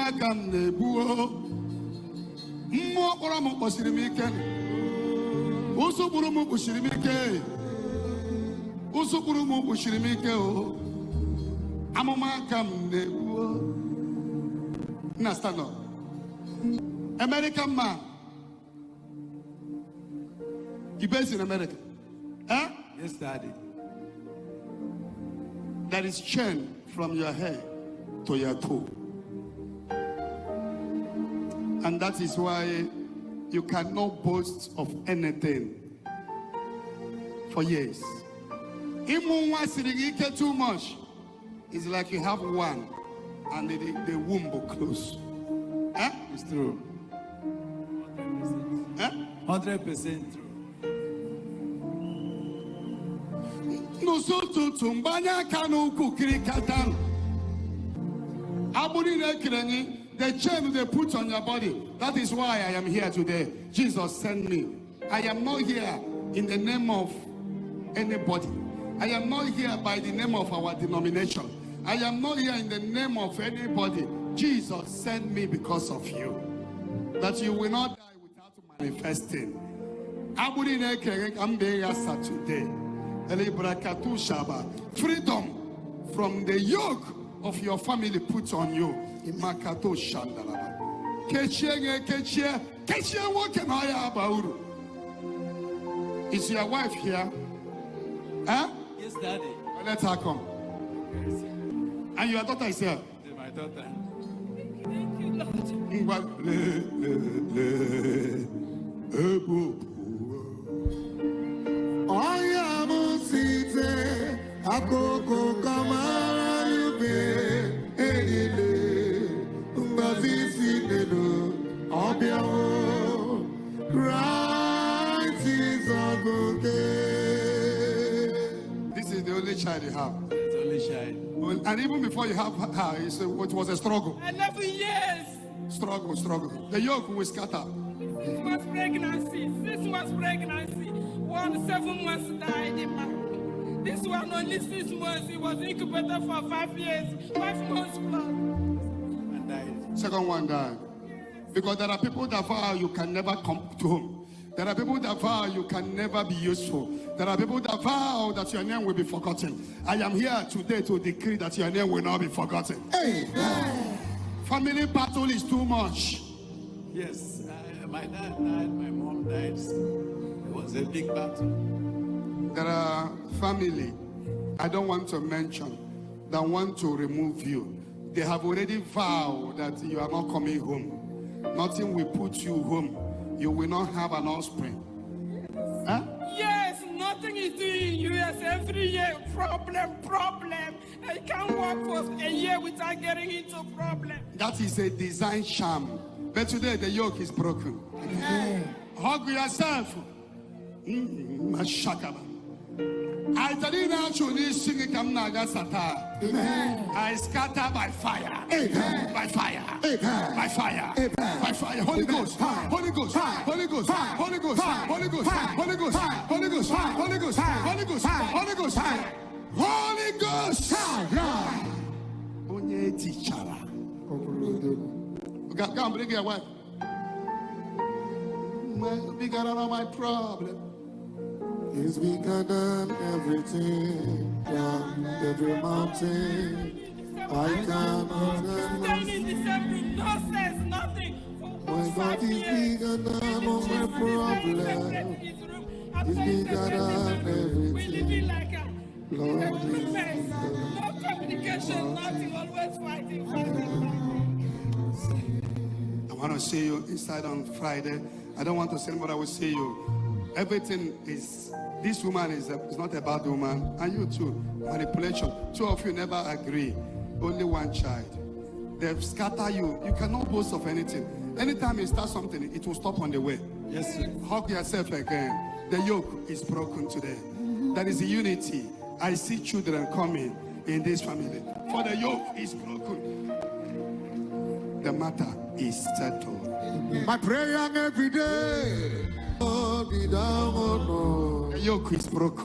Amuma kam nebuo. Mo oramu posirimike. Usuburumu posirimike. Usuburumu posirimike o. Amuma kam nebuo. Now stand up. American man. You based in America? Huh? Yes, Daddy. That is chain from your head to your toe. And that is why you cannot boast of anything for years. Even once you get too much, it's like you have one and the womb will close. Huh? It's true. 100%. Huh? 100% true. No so to tumbanya kanu kukiri katan. Abuni ne the chain they put on your body. That is why I am here today. Jesus sent me. I am not here in the name of anybody. I am not here by the name of our denomination. I am not here in the name of anybody. Jesus sent me because of you. That you will not die without manifesting. Abuni ne kereng today. Freedom from the yoke of your family put on you. Is your wife here? Huh? Yes, Daddy. Well, let her come. And your daughter is here? My daughter. Thank you, Lord. I am seated. Akoko kamara yube elile mbazisi nelo obiawo Christ is okay. This is the only child you have. It's only child. Well, and even before you have her, it was a struggle. 11 years. Struggle. The yoke will scatter. 6 months pregnancy. 6 months pregnancy. 7 months died in my. This one only 6 months. He was incubated for 5 years. 5 months plus. And died. Second one died. Because there are people that vow you can never come to home. There are people that vow you can never be useful. There are people that vow that your name will be forgotten. I am here today to decree that your name will not be forgotten. Amen. Family battle is too much. Yes, my dad died, my mom died. It was a big battle. There are family I don't want to mention that want to remove you. They have already vowed that you are not coming home. Nothing will put you home. You will not have an offspring. Huh? Yes, nothing is doing in US every year. Problem. I can't work for a year without getting into problem. That is a design sham. But today the yoke is broken. Hug yourself. I didn't actually sing it. I scatter by fire. By fire. By fire. By fire. Holy Ghost. Holy Ghost. Holy Ghost. Holy Ghost. Holy Ghost. Holy Ghost. Holy Ghost. Holy Ghost. Holy Ghost. Holy Ghost. Holy Ghost. Onye teacher. Come bring your wife. Bigger than all my problem. He's bigger than everything, down every mountain. I cannot Staying in the same room, no sense, nothing. My God is bigger than all my problem. He's bigger than We live everything. in like a Lord is no communication, nothing, always fighting. I want to see you inside on Friday. I don't want to say what I will see you. Everything is, this woman is not a bad woman, and you too. Manipulation. Two of you never agree. Only one child. They've scattered you. You cannot boast of anything. Anytime you start something, it will stop on the way. Yes, sir. Hug yourself again. The yoke is broken today. There is a unity. I see children coming in this family. For the yoke is broken. The matter is settled. my prayer every day. Oh, be down, oh, no. The yoke is broken.